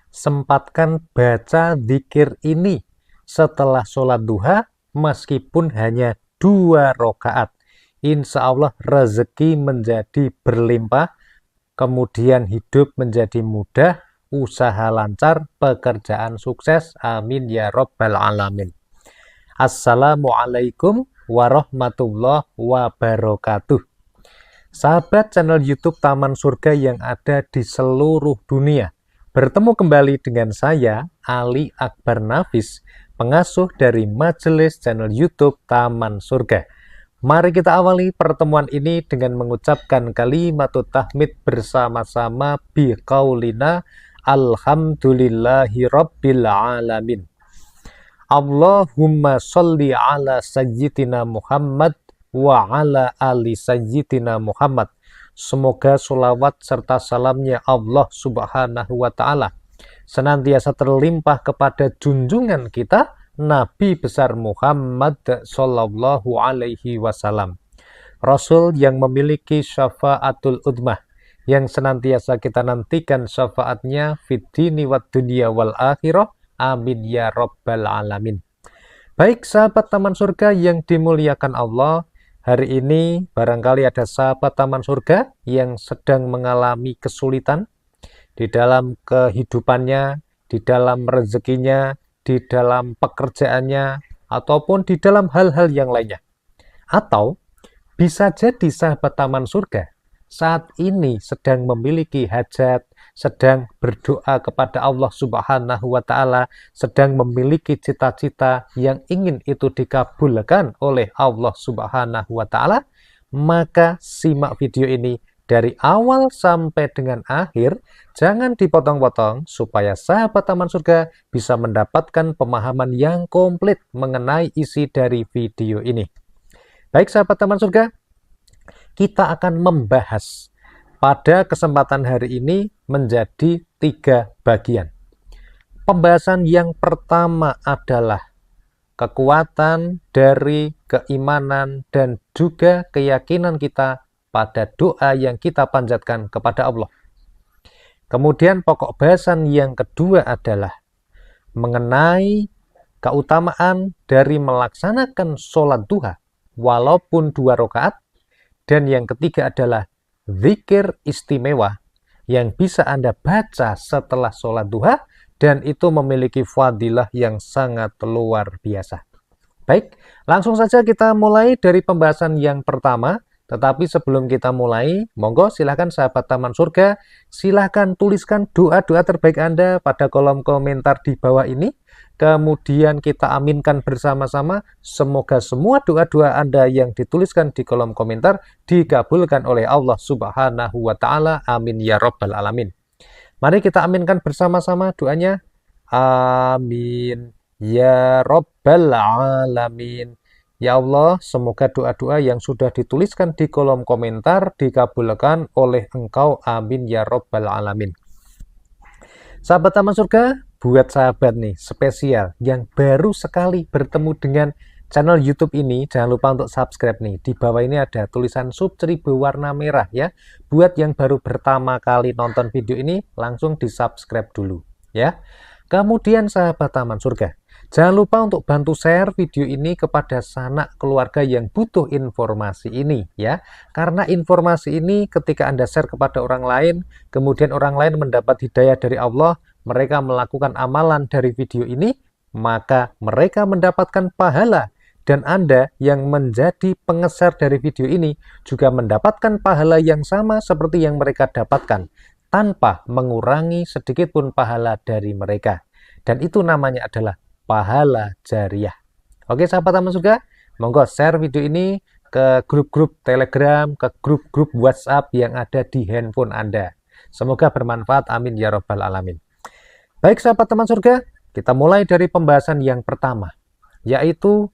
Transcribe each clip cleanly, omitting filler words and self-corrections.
sempatkan baca zikir ini setelah sholat duha meskipun hanya 2 rakaat. Insya Allah rezeki menjadi berlimpah, kemudian hidup menjadi mudah, usaha lancar, pekerjaan sukses. Amin ya Rabbal Alamin. Assalamualaikum warahmatullahi wabarakatuh. Sahabat channel YouTube Taman Surga yang ada di seluruh dunia, bertemu kembali dengan saya, Ali Akbar Nafis, pengasuh dari Majelis channel YouTube Taman Surga. Mari kita awali pertemuan ini dengan mengucapkan kalimatut tahmid bersama-sama biqaulina alhamdulillahi rabbil alamin. Allahumma sholli ala sayyidina Muhammad wa ala ali sayyidina Muhammad. Semoga sholawat serta salamnya Allah subhanahu wa ta'ala senantiasa terlimpah kepada junjungan kita Nabi besar Muhammad sallallahu alaihi wasallam, Rasul yang memiliki syafaatul udmah, yang senantiasa kita nantikan syafaatnya fid dini wad dunya wal akhirah. Amin ya Rabbal Alamin. Baik sahabat Taman Surga yang dimuliakan Allah, hari ini barangkali ada sahabat Taman Surga yang sedang mengalami kesulitan di dalam kehidupannya, di dalam rezekinya, di dalam pekerjaannya, ataupun di dalam hal-hal yang lainnya. Atau bisa jadi sahabat Taman Surga saat ini sedang memiliki hajat, sedang berdoa kepada Allah subhanahu wa ta'ala, sedang memiliki cita-cita yang ingin itu dikabulkan oleh Allah subhanahu wa ta'ala, maka simak video ini dari awal sampai dengan akhir, jangan dipotong-potong supaya sahabat Taman Surga bisa mendapatkan pemahaman yang komplit mengenai isi dari video ini. Baik sahabat Taman Surga, kita akan membahas pada kesempatan hari ini menjadi 3 bagian. Pembahasan yang pertama adalah kekuatan dari keimanan dan juga keyakinan kita pada doa yang kita panjatkan kepada Allah. Kemudian pokok bahasan yang kedua adalah mengenai keutamaan dari melaksanakan sholat duha walaupun 2 rakaat. Dan yang ketiga adalah zikir istimewa yang bisa Anda baca setelah sholat duha dan itu memiliki fadilah yang sangat luar biasa. Baik, langsung saja kita mulai dari pembahasan yang pertama. Tetapi sebelum kita mulai, monggo silahkan sahabat Taman Surga, silahkan tuliskan doa-doa terbaik Anda pada kolom komentar di bawah ini. Kemudian kita aminkan bersama-sama, semoga semua doa-doa Anda yang dituliskan di kolom komentar dikabulkan oleh Allah subhanahu wa ta'ala. Amin ya Rabbal Alamin. Mari kita aminkan bersama-sama doanya. Amin ya Rabbal Alamin. Ya Allah, semoga doa-doa yang sudah dituliskan di kolom komentar dikabulkan oleh Engkau. Amin ya Rabbal Alamin. Sahabat Taman Surga, buat sahabat nih spesial yang baru sekali bertemu dengan channel YouTube ini, jangan lupa untuk subscribe nih. Di bawah ini ada tulisan subscribe warna merah ya. Buat yang baru pertama kali nonton video ini, langsung di subscribe dulu ya. Kemudian sahabat Taman Surga, jangan lupa untuk bantu share video ini kepada sanak keluarga yang butuh informasi ini ya. Karena informasi ini ketika Anda share kepada orang lain, kemudian orang lain mendapat hidayah dari Allah, mereka melakukan amalan dari video ini, maka mereka mendapatkan pahala. Dan Anda yang menjadi pengeser dari video ini juga mendapatkan pahala yang sama seperti yang mereka dapatkan, tanpa mengurangi sedikit pun pahala dari mereka. Dan itu namanya adalah pahala jariah. Oke sahabat Taman Surga, monggo share video ini ke grup-grup Telegram, ke grup-grup WhatsApp yang ada di handphone Anda. Semoga bermanfaat, amin ya Rabbal Alamin. Baik sahabat Taman Surga, kita mulai dari pembahasan yang pertama, yaitu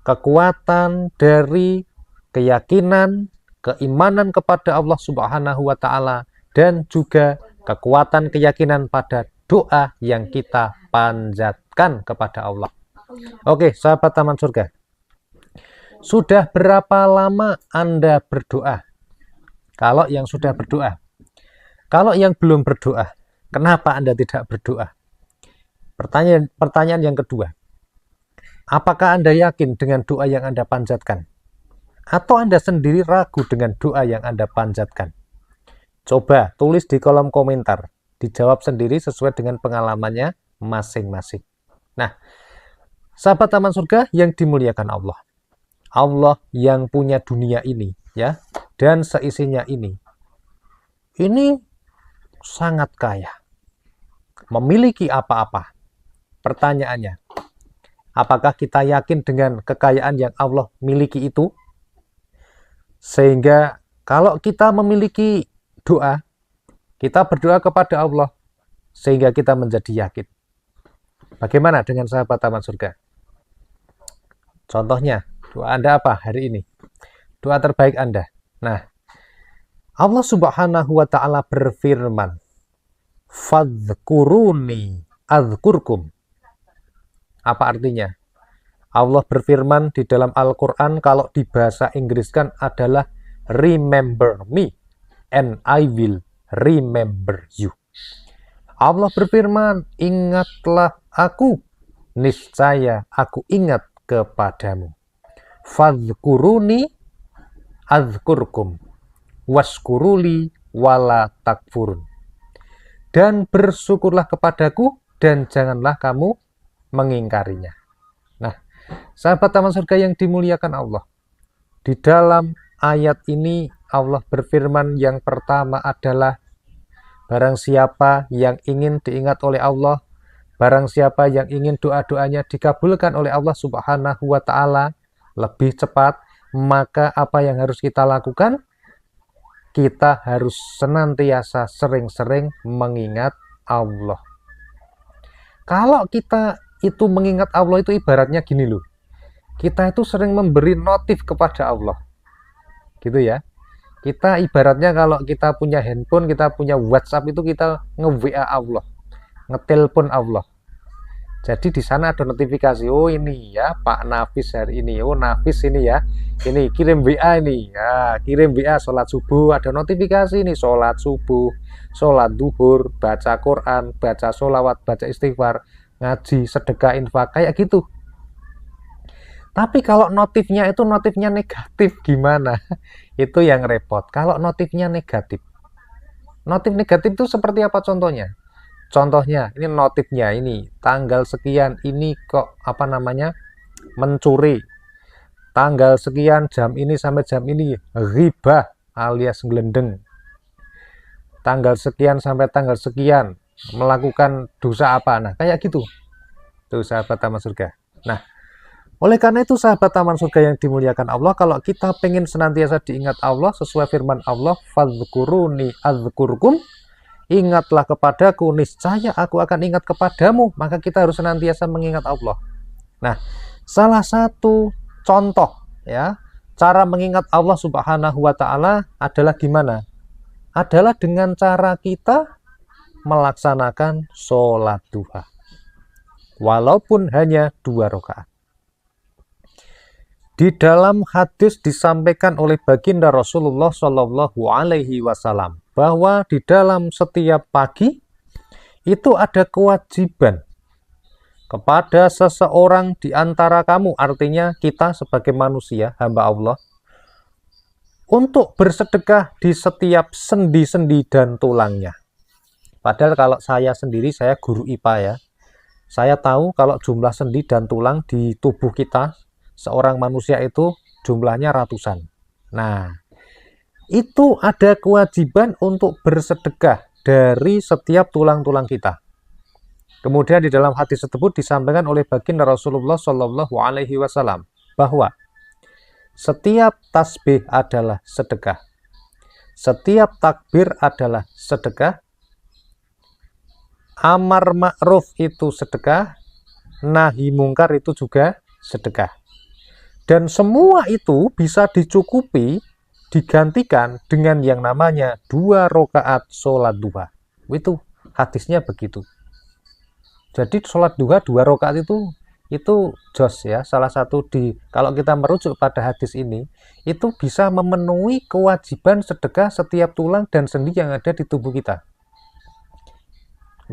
kekuatan dari keyakinan, keimanan kepada Allah subhanahu wa ta'ala, dan juga kekuatan keyakinan pada doa yang kita panjatkan kepada Allah. Oke sahabat Taman Surga, sudah berapa lama Anda berdoa? Kalau yang sudah berdoa, kalau yang belum berdoa, kenapa Anda tidak berdoa? Pertanyaan yang kedua, apakah Anda yakin dengan doa yang Anda panjatkan? Atau Anda sendiri ragu dengan doa yang Anda panjatkan? Coba tulis di kolom komentar. Dijawab sendiri sesuai dengan pengalamannya masing-masing. Nah, sahabat taman surga yang dimuliakan Allah. Allah yang punya dunia ini, ya, dan seisinya ini. Ini sangat kaya. Memiliki apa-apa. Pertanyaannya, apakah kita yakin dengan kekayaan yang Allah miliki itu? Sehingga kalau kita memiliki doa, kita berdoa kepada Allah, sehingga kita menjadi yakin. Bagaimana dengan sahabat taman surga? Contohnya, doa Anda apa hari ini? Doa terbaik Anda. Nah, Allah Subhanahu wa Ta'ala berfirman, "Fadhkuruni adzkurkum." Apa artinya? Allah berfirman di dalam Al-Quran, kalau di bahasa Inggris kan adalah remember me and I will remember you. Allah berfirman, ingatlah aku, niscaya aku ingat kepadamu. Fadhkuruni adzkurkum waskuruli wala takfurun. Dan bersyukurlah kepadaku dan janganlah kamu mengingkarinya. Nah, sahabat taman surga yang dimuliakan Allah, di dalam ayat ini Allah berfirman yang pertama adalah, barang siapa yang ingin diingat oleh Allah, barang siapa yang ingin doa-doanya dikabulkan oleh Allah Subhanahu wa Ta'ala lebih cepat, maka apa yang harus kita lakukan? Kita harus senantiasa sering-sering mengingat Allah. Kalau kita itu mengingat Allah itu ibaratnya gini loh. Kita itu sering memberi notif kepada Allah. Gitu ya. Kita ibaratnya kalau kita punya handphone, kita punya WhatsApp, itu kita nge-WA Allah, ngetelpon Allah. Jadi di sana ada notifikasi, oh ini ya Pak Nafis hari ini, oh Nafis ini ya, ini kirim WA ini, ya kirim WA sholat subuh, ada notifikasi ini sholat subuh, sholat duhur, baca Quran, baca sholawat, baca istighfar, ngaji, sedekah, infak, kayak gitu. Tapi kalau notifnya itu notifnya negatif gimana? Itu yang repot. Kalau notifnya negatif. Notif negatif itu seperti apa contohnya? Contohnya, ini notifnya ini tanggal sekian ini kok apa namanya? Mencuri. Tanggal sekian jam ini sampai jam ini ghibah alias gelendeng. Tanggal sekian sampai tanggal sekian melakukan dosa apa? Nah, kayak gitu. Tuh sahabat taman surga. Nah, oleh karena itu sahabat taman surga yang dimuliakan Allah, kalau kita pengen senantiasa diingat Allah sesuai firman Allah, fadhkuruni adzkurkum, ingatlah kepadaku, niscaya aku akan ingat kepadamu. Maka kita harus senantiasa mengingat Allah. Nah, salah satu contoh ya, cara mengingat Allah Subhanahu wa Ta'ala adalah gimana? Adalah dengan cara kita melaksanakan sholat duha. Walaupun hanya 2 rakaat. Di dalam hadis disampaikan oleh baginda Rasulullah Shallallahu Alaihi Wasallam bahwa di dalam setiap pagi itu ada kewajiban kepada seseorang di antara kamu, artinya kita sebagai manusia, hamba Allah, untuk bersedekah di setiap sendi-sendi dan tulangnya. Padahal kalau saya sendiri, saya guru IPA ya, saya tahu kalau jumlah sendi dan tulang di tubuh kita seorang manusia itu jumlahnya ratusan. Nah, itu ada kewajiban untuk bersedekah dari setiap tulang-tulang kita. Kemudian di dalam hadis tersebut disampaikan oleh baginda Rasulullah Shallallahu Alaihi Wasallam bahwa setiap tasbih adalah sedekah, setiap takbir adalah sedekah, amar ma'ruf itu sedekah, nahi mungkar itu juga sedekah. Dan semua itu bisa dicukupi, digantikan dengan yang namanya 2 rakaat sholat duha. Itu hadisnya begitu. Jadi sholat duha 2 rakaat itu jos ya. Salah satu kalau kita merujuk pada hadis ini, itu bisa memenuhi kewajiban sedekah setiap tulang dan sendi yang ada di tubuh kita.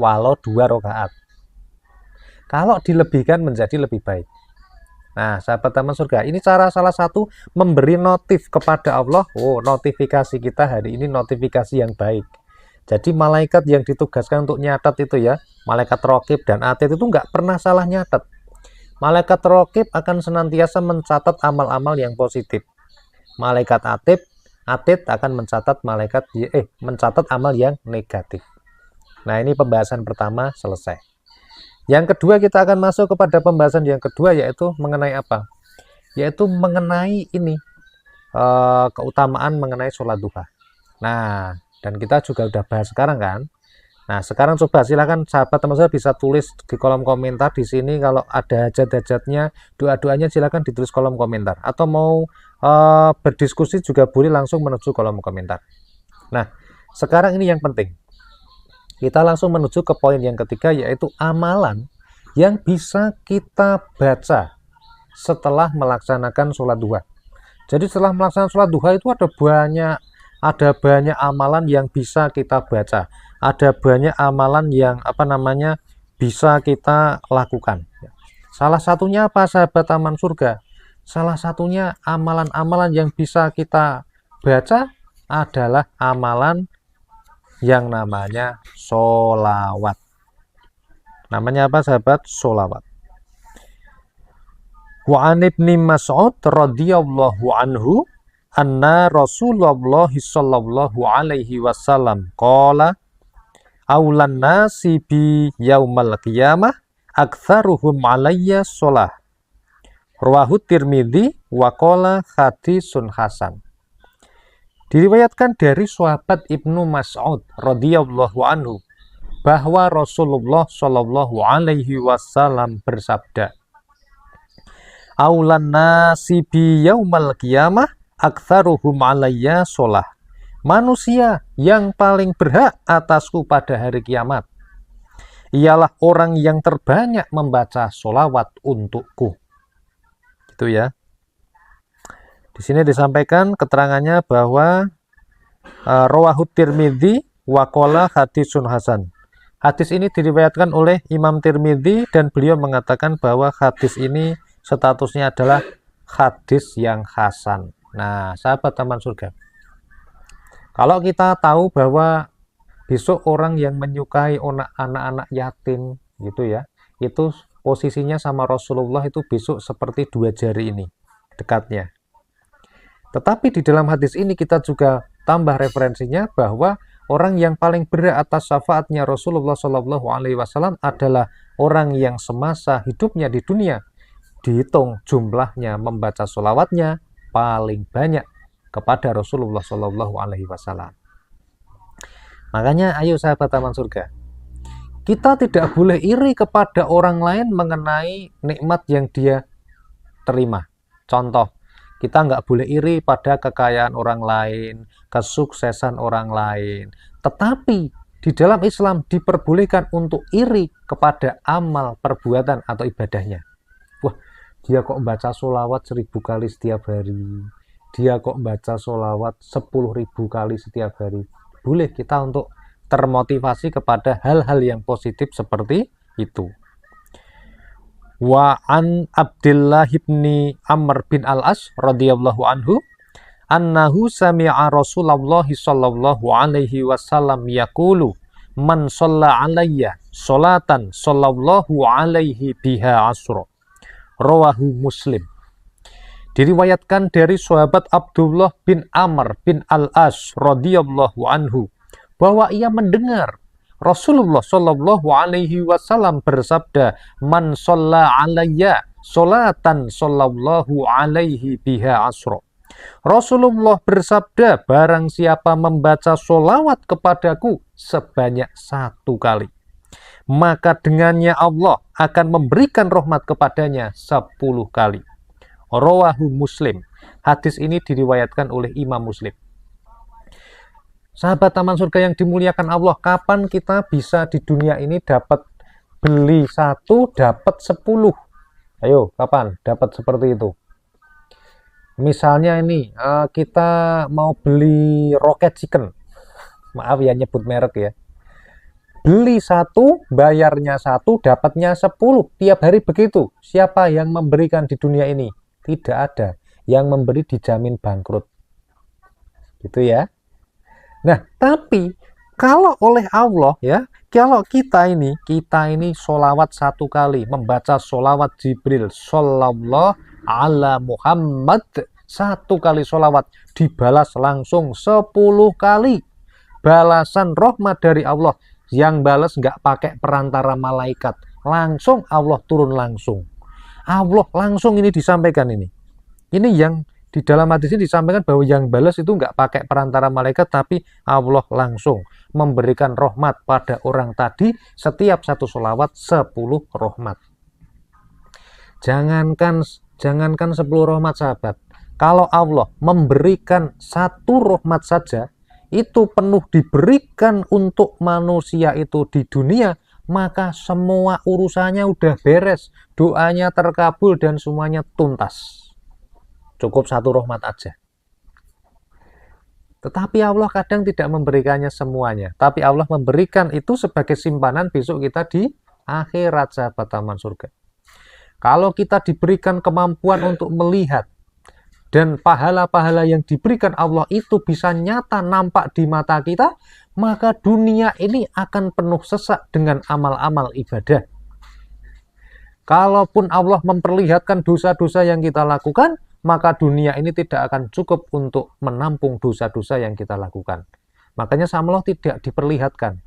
Walau 2 rakaat. Kalau dilebihkan menjadi lebih baik. Nah, sahabat taman surga, ini cara salah satu memberi notif kepada Allah. Oh, notifikasi kita hari ini notifikasi yang baik. Jadi malaikat yang ditugaskan untuk nyatat itu ya, malaikat raqib dan atid itu nggak pernah salah nyatat. Malaikat raqib akan senantiasa mencatat amal-amal yang positif. Malaikat atid akan mencatat amal yang negatif. Nah, ini pembahasan pertama selesai. Yang kedua, kita akan masuk kepada pembahasan yang kedua, yaitu mengenai apa? Yaitu mengenai ini, keutamaan mengenai sholat duha. Nah, dan kita juga udah bahas sekarang kan. Nah, sekarang coba silakan sahabat teman saya bisa tulis di kolom komentar di sini. Kalau ada hajat-hajatnya, doa-doanya silakan ditulis kolom komentar. Atau mau berdiskusi juga boleh langsung menuju kolom komentar. Nah, sekarang ini yang penting. Kita langsung menuju ke poin yang ketiga, yaitu amalan yang bisa kita baca setelah melaksanakan sholat duha. Jadi setelah melaksanakan sholat duha itu ada banyak amalan yang bisa kita baca. Ada banyak amalan yang bisa kita lakukan. Salah satunya apa, sahabat taman surga? Salah satunya amalan-amalan yang bisa kita baca adalah amalan yang namanya sholawat. Namanya apa, sahabat? Sholawat. Wa an ibni Mas'ud radhiyallahu anhu anna Rasulullah sallallahu alaihi wasallam qala aulan nasi bi yaumal qiyamah aktsaruhum alayya sholah. Rawahu Tirmidzi wa qala hadisun hasan. Diriwayatkan dari sahabat Ibnu Mas'ud radhiyallahu anhu bahwa Rasulullah shallallahu alaihi wasallam bersabda, "Aulan nasi bi yaumal qiyamah aktsaruhum alayya sholah." Manusia yang paling berhak atasku pada hari kiamat ialah orang yang terbanyak membaca sholawat untukku. Gitu ya. Di sini disampaikan keterangannya bahwa rawahu Tirmidzi wa qala hadisun hasan. Hadis ini diriwayatkan oleh Imam Tirmidzi dan beliau mengatakan bahwa hadis ini statusnya adalah hadis yang hasan. Nah, sahabat taman surga, kalau kita tahu bahwa besok orang yang menyukai anak-anak yatim gitu ya, itu posisinya sama Rasulullah itu besok seperti 2 jari ini dekatnya. Tetapi di dalam hadis ini kita juga tambah referensinya bahwa orang yang paling berat atas syafaatnya Rasulullah Shallallahu Alaihi Wasallam adalah orang yang semasa hidupnya di dunia dihitung jumlahnya membaca sholawatnya paling banyak kepada Rasulullah Shallallahu Alaihi Wasallam. Makanya ayo sahabat taman surga, kita tidak boleh iri kepada orang lain mengenai nikmat yang dia terima. Contoh, kita nggak boleh iri pada kekayaan orang lain, kesuksesan orang lain. Tetapi di dalam Islam diperbolehkan untuk iri kepada amal perbuatan atau ibadahnya. Wah, dia kok baca sholawat 1000 kali setiap hari. Dia kok baca sholawat 10.000 kali setiap hari. Boleh kita untuk termotivasi kepada hal-hal yang positif seperti itu. Wa an Abdullah ibni Amr bin Al-As radhiyallahu anhu annahu sami'a Rasulullah sallallahu alaihi wasallam yaqulu man shalla alayya sholatan sallallahu alaihi biha asra. Rawahu Muslim. Diriwayatkan dari sahabat Abdullah bin Amr bin Al-As radhiyallahu anhu bahwa ia mendengar Rasulullah Shallallahu Alaihi Wasallam bersabda, "Man sholla alayya sholatan sallallahu alaihi biha asra." Rasulullah bersabda, barang siapa membaca sholawat kepadaku sebanyak 1 kali, maka dengannya Allah akan memberikan rahmat kepadanya 10 kali. Rawahu Muslim. Hadis ini diriwayatkan oleh Imam Muslim. Sahabat taman surga yang dimuliakan Allah, kapan kita bisa di dunia ini dapat beli 1 dapat 10? Ayo, kapan dapat seperti itu? Misalnya ini kita mau beli Rocket Chicken, maaf ya nyebut merek ya, Beli satu, bayarnya satu, dapatnya 10. Tiap hari begitu. Siapa yang memberikan di dunia ini? Tidak ada. Yang memberi dijamin bangkrut. Gitu ya. Nah, tapi kalau oleh Allah ya, kalau kita ini sholawat satu kali, membaca sholawat Jibril, shollallahu ala Muhammad, satu kali sholawat, dibalas langsung 10 kali. Balasan rahmat dari Allah, yang balas nggak pakai perantara malaikat, langsung Allah turun langsung. Allah langsung ini disampaikan ini. Ini yang di dalam hadis ini disampaikan bahwa yang balas itu nggak pakai perantara malaikat, tapi Allah langsung memberikan rahmat pada orang tadi. Setiap satu sholawat 10 rahmat. Jangankan 10 rahmat sahabat. Kalau Allah memberikan satu rahmat saja, itu penuh diberikan untuk manusia itu di dunia, maka semua urusannya udah beres. Doanya terkabul dan semuanya tuntas. Cukup satu rahmat aja. Tetapi Allah kadang tidak memberikannya semuanya. Tapi Allah memberikan itu sebagai simpanan besok kita di akhirat, sahabat taman surga. Kalau kita diberikan kemampuan untuk melihat, dan pahala-pahala yang diberikan Allah itu bisa nyata nampak di mata kita, maka dunia ini akan penuh sesak dengan amal-amal ibadah. Kalaupun Allah memperlihatkan dosa-dosa yang kita lakukan, maka dunia ini tidak akan cukup untuk menampung dosa-dosa yang kita lakukan. Makanya sama Allah tidak diperlihatkan.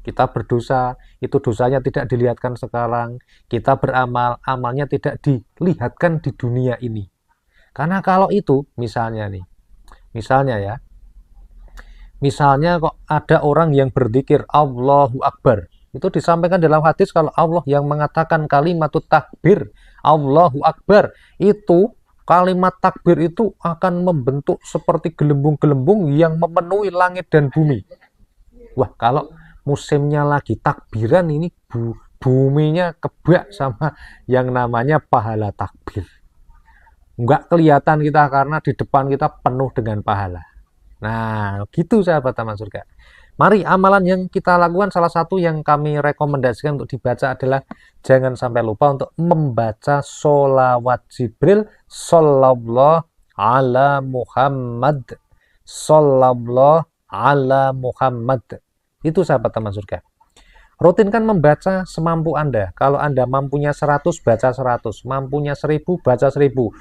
Kita berdosa, itu dosanya tidak dilihatkan sekarang. Kita beramal, amalnya tidak dilihatkan di dunia ini. Karena kalau itu, misalnya kok ada orang yang berzikir Allahu Akbar. Itu disampaikan dalam hadis kalau Allah yang mengatakan kalimat takbir, Allahu Akbar, itu kalimat takbir itu akan membentuk seperti gelembung-gelembung yang memenuhi langit dan bumi. Wah, kalau musimnya lagi takbiran ini buminya kebak sama yang namanya pahala takbir. Enggak kelihatan kita karena di depan kita penuh dengan pahala. Nah, gitu sahabat taman surga. Mari amalan yang kita lakukan, salah satu yang kami rekomendasikan untuk dibaca adalah jangan sampai lupa untuk membaca sholawat Jibril sallallahu ala Muhammad, sallallahu ala Muhammad. Itu sahabat taman surga. Rutinkan membaca semampu Anda. Kalau Anda mampunya 100, baca 100. Mampunya 1000, baca 1000.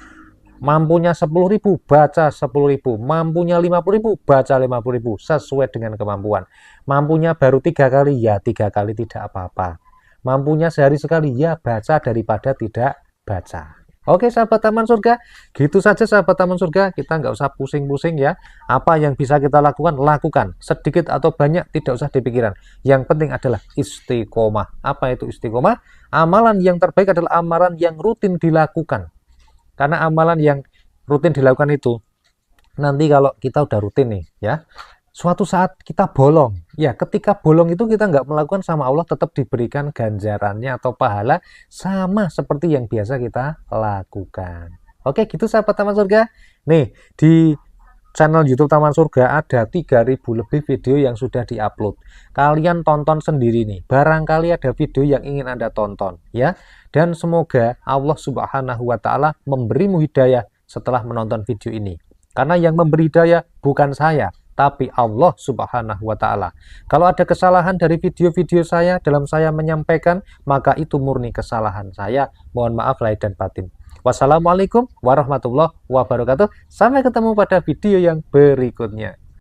Mampunya 10.000, baca 10.000. Mampunya 50.000, baca 50.000. Sesuai dengan kemampuan. Mampunya baru 3 kali, ya 3 kali tidak apa-apa. Mampunya sehari sekali, ya baca daripada tidak baca. Oke sahabat taman surga, gitu saja sahabat taman surga. Kita nggak usah pusing-pusing ya. Apa yang bisa kita lakukan, lakukan. Sedikit atau banyak, tidak usah dipikiran. Yang penting adalah istiqomah. Apa itu istiqomah? Amalan yang terbaik adalah amalan yang rutin dilakukan. Karena amalan yang rutin dilakukan itu, nanti kalau kita udah rutin nih ya, suatu saat kita bolong. Ya, ketika bolong itu kita nggak melakukan sama Allah, tetap diberikan ganjarannya atau pahala sama seperti yang biasa kita lakukan. Oke, gitu sahabat taman surga. Nih, di channel YouTube Taman Surga ada 3000 lebih video yang sudah diupload. Kalian tonton sendiri nih. Barangkali ada video yang ingin Anda tonton ya. Dan semoga Allah Subhanahu wa taala memberimu hidayah setelah menonton video ini. Karena yang memberi hidayah bukan saya, tapi Allah Subhanahu wa taala. Kalau ada kesalahan dari video-video saya dalam saya menyampaikan, maka itu murni kesalahan saya. Mohon maaf lahir dan batin. Wassalamualaikum warahmatullahi wabarakatuh. Sampai ketemu pada video yang berikutnya.